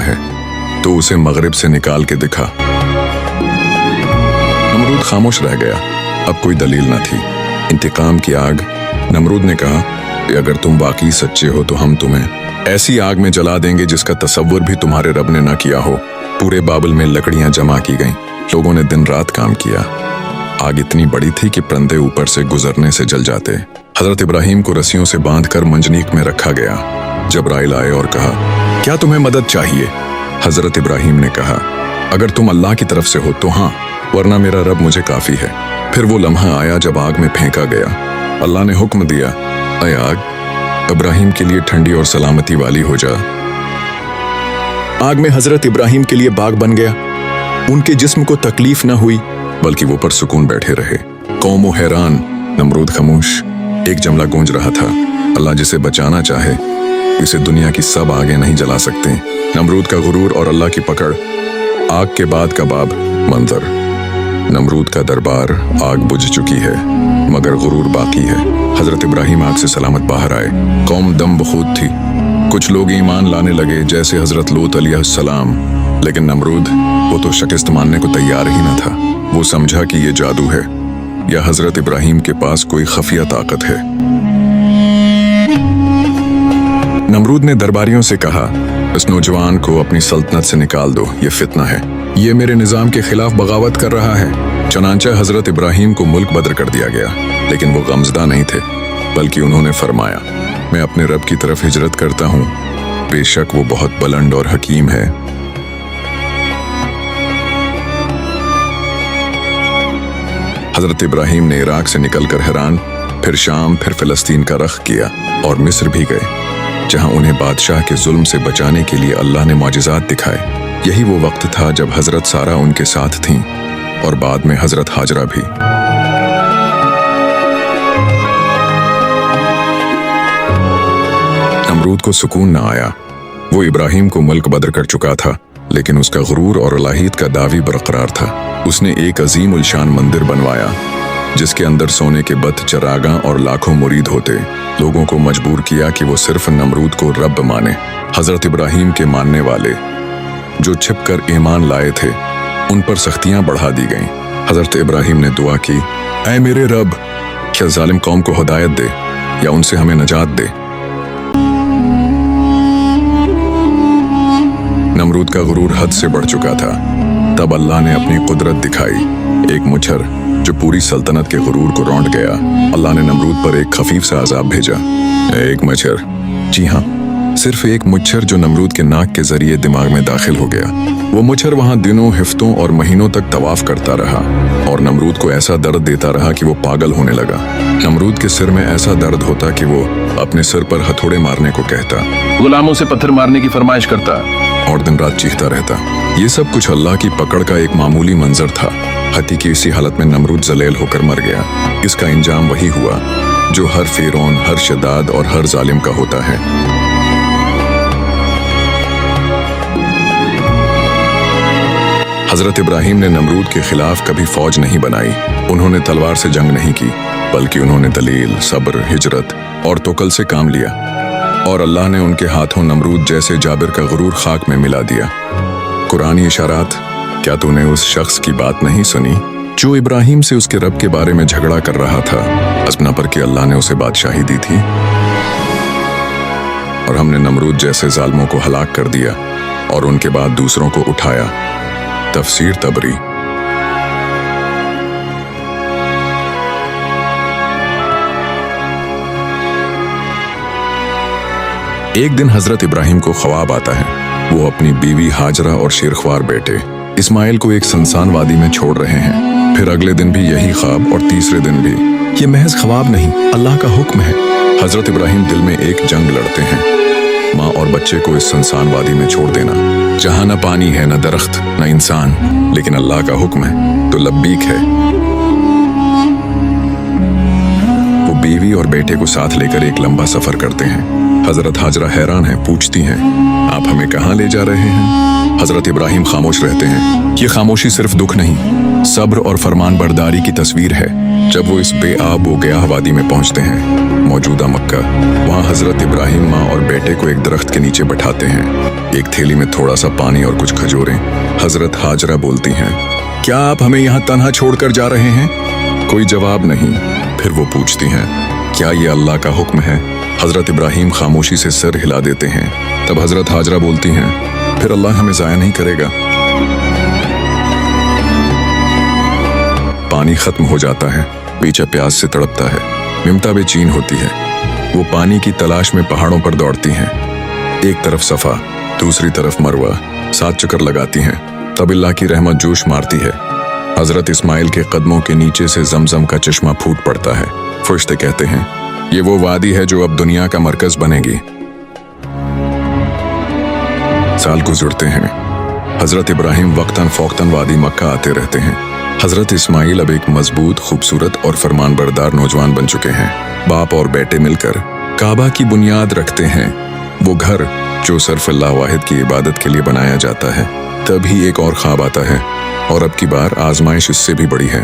है तो उसे मगरिब से निकाल के दिखा। नमरूद खामोश रह गया। अब कोई दलील न थी। इंतकाम की आग। नमरूद ने कहा कि अगर तुम वाकई सच्चे हो तो हम तुम्हें ऐसी आग में जला देंगे जिसका तसव्वुर भी तुम्हारे रब ने न किया हो। पूरे बाबल में लकड़ियां जमा की गईं। लोगों ने दिन रात काम किया। आग इतनी बड़ी थी कि पर्दे ऊपर से गुजरने से जल जाते। हजरत इब्राहिम को रस्सियों से बांधकर मंजनीक में रखा गया। जबराइल आए और कहा, क्या तुम्हें मदद चाहिए? हजरत इब्राहिम ने कहा, अगर तुम अल्लाह की तरफ से हो तो हाँ, वरना मेरा रब मुझे काफी है। फिर वो लम्हा आया जब आग में फेंका गया। अल्लाह ने हुक्म दिया, ऐ आग, इब्राहिम के लिए ठंडी और सलामती वाली हो जा। आग में हजरत इब्राहिम के लिए बाग बन गया। उनके जिस्म को तकलीफ न हुई, बल्कि वो परसुकून बैठे रहे। कौम हैरान, नमरूद खामोश। एक जुमला गूंज रहा था, अल्लाह जिसे बचाना चाहे इसे दुनिया की सब आगे नहीं जला सकते। नमरूद का गुरूर और अल्लाह की पकड़। आग के बाद का बाब मंजर। नमरूद का दरबार, आग बुझ चुकी है मगर गुरूर बाकी है। हजरत इब्राहिम आग से सलामत बाहर आए। कौम दम बखूद थी। कुछ लोग ईमान लाने लगे जैसे हजरत लूत अलैहिस्सलाम, लेकिन नमरूद वो तो शिकस्त मानने को तैयार ही न था। वो समझा कि ये जादू है या हजरत इब्राहिम के पास कोई खफिया ताकत है। नमरूद ने दरबारियों से कहा, इस नौजवान को अपनी सल्तनत से निकाल दो, ये फितना है, ये मेरे निजाम के खिलाफ बगावत कर रहा है। चनांचे हजरत इब्राहिम को मुल्क बदर कर दिया गया, लेकिन वो गमजदा नहीं थे, बल्कि उन्होंने फरमाया, मैं अपने रब की तरफ हिजरत करता हूँ, बेशक वो बहुत बुलंद और हकीम है। हजरत इब्राहिम ने इराक से निकलकर हैरान, फिर शाम, फिर फिलिस्तीन का रख किया और मिस्र भी गए, जहां उन्हें बादशाह के जुल्म से बचाने के लिए अल्लाह ने मौजिज़ात दिखाए। यही वो वक्त था जब हजरत सारा उनके साथ थीं और बाद में हजरत हाजरा भी। नमरूद को सुकून न आया। वो इब्राहिम को मुल्क बदर कर चुका था, लेकिन उसका गुरूर और अलाहियत का दावी बरकरार था। उसने एक अजीम उलशान मंदिर बनवाया जिसके अंदर सोने के बत, चरागां और लाखों मुरीद होते। लोगों को मजबूर किया कि वो सिर्फ नमरूद को रब माने। हजरत इब्राहिम के मानने वाले जो छिपकर ईमान लाए थे, उन पर सख्तियां बढ़ा दी गईं। हजरत इब्राहिम ने दुआ की, ऐ मेरे रब, क्या जालिम कौम को हिदायत दे या उनसे हमें नजात दे। नमरूद का गुरूर हद से बढ़ चुका था। तब अल्लाह ने अपनी कुदरत दिखाई। एक मुच्छर जो पूरी सल्तनत के गुरूर को रौंद गया। अल्लाह ने नमरूद पर एक खफीफ सा अजाब भेजा। एक मच्छर, जी हाँ, सिर्फ एक मुच्छर जो नमरूद के नाक के जरिए दिमाग में दाखिल हो गया। वो मुच्छर वहां दिनों, हफ्तों और महीनों तक तवाफ करता रहा और नमरूद को ऐसा दर्द देता रहा कि वो पागल होने लगा। नमरूद के सिर में ऐसा दर्द होता कि वो अपने सिर पर हथौड़े मारने को कहता, गुलामों से पत्थर मारने की फरमाइश करता और दिन रात चीखता रहता। ये सब कुछ अल्लाह की पकड़ का एक मामूली मंजर था। हती की इसी हालत में नमरूद जलील होकर मर गया। इसका इंजाम वही हुआ जो हर फिरौन, हर शदाद और हर जालिम का होता है। हजरत इब्राहिम ने नमरूद के खिलाफ कभी फौज नहीं बनाई। उन्होंने तलवार से जंग नहीं की, बल्कि उन्होंने दलील, सब्र, हिजरत और तोकल से काम लिया। और अल्लाह ने उनके हाथों नमरूद जैसे जाबिर का गुरूर खाक में मिला दिया। कुरानी इशारात, क्या तूने उस शख्स की बात नहीं सुनी जो इब्राहिम से उसके रब के बारे में झगड़ा कर रहा था, असना पर कि अल्लाह ने उसे बादशाही दी थी और हमने नमरूद जैसे जालिमों को हलाक कर दिया और उनके बाद दूसरों को उठाया। तफसीर तबरी। एक दिन हजरत इब्राहिम को ख्वाब आता है। वो अपनी बीवी हाजरा और शेरख्वार बेटे इस्माइल को एक सुनसान वादी में छोड़ रहे हैं। फिर अगले दिन भी यही ख्वाब और तीसरे दिन भी। ये महज ख्वाब नहीं, अल्लाह का हुक्म है। हजरत इब्राहिम दिल में एक जंग लड़ते हैं, माँ और बच्चे को इस सुनसान वादी में छोड़ देना, जहाँ न पानी है, न दरख्त, न इंसान, लेकिन अल्लाह का हुक्म है तो लब्बीक है। वो बीवी और बेटे को साथ लेकर एक लंबा सफर करते हैं। हजरत हाजरा हैरान है, पूछती हैं, आप हमें कहाँ ले जा रहे हैं? हजरत इब्राहिम खामोश रहते हैं। ये खामोशी सिर्फ दुख नहीं, सब्र और फरमान बरदारी की तस्वीर है। जब वो इस बेआब व गया वादी में पहुंचते हैं, मौजूदा मक्का, वहाँ हजरत इब्राहिम माँ और बेटे को एक दरख्त के नीचे बैठाते हैं। एक थैली में थोड़ा सा पानी और कुछ खजूरें। हजरत हाजरा बोलती हैं, क्या आप हमें यहाँ तन्हा छोड़कर जा रहे हैं? कोई जवाब नहीं। फिर वो पूछती हैं, क्या ये अल्लाह का हुक्म है? हजरत इब्राहिम खामोशी से सर हिला देते हैं। तब हजरत हाजरा बोलती हैं, फिर अल्लाह हमें जाया नहीं करेगा। पानी खत्म हो जाता है। बेचा प्यास से तड़पता है। मिमता बेचैन होती है। वो पानी की तलाश में पहाड़ों पर दौड़ती हैं। एक तरफ सफा, दूसरी तरफ मरवा, 7 चक्कर लगाती हैं। तब अल्लाह की रहमत जोश मारती है। हजरत इस्माइल के कदमों के नीचे से जमजम का चश्मा फूट पड़ता है। फरिश्ते कहते हैं, ये वो वादी है जो अब दुनिया का मरकज बनेगी। साल गुजरते हैं। हजरत इब्राहिम वक्तन फौक्तन वादी मक्का आते रहते हैं। हजरत इस्माइल अब एक मजबूत, खूबसूरत और फरमानबरदार नौजवान बन चुके हैं। बाप और बेटे मिलकर काबा की बुनियाद रखते हैं, वो घर जो सिर्फ अल्लाह वाहिद की इबादत के लिए बनाया जाता है। तभी एक और ख्वाब आता है, और अब की बार आजमाइश इससे भी बड़ी है।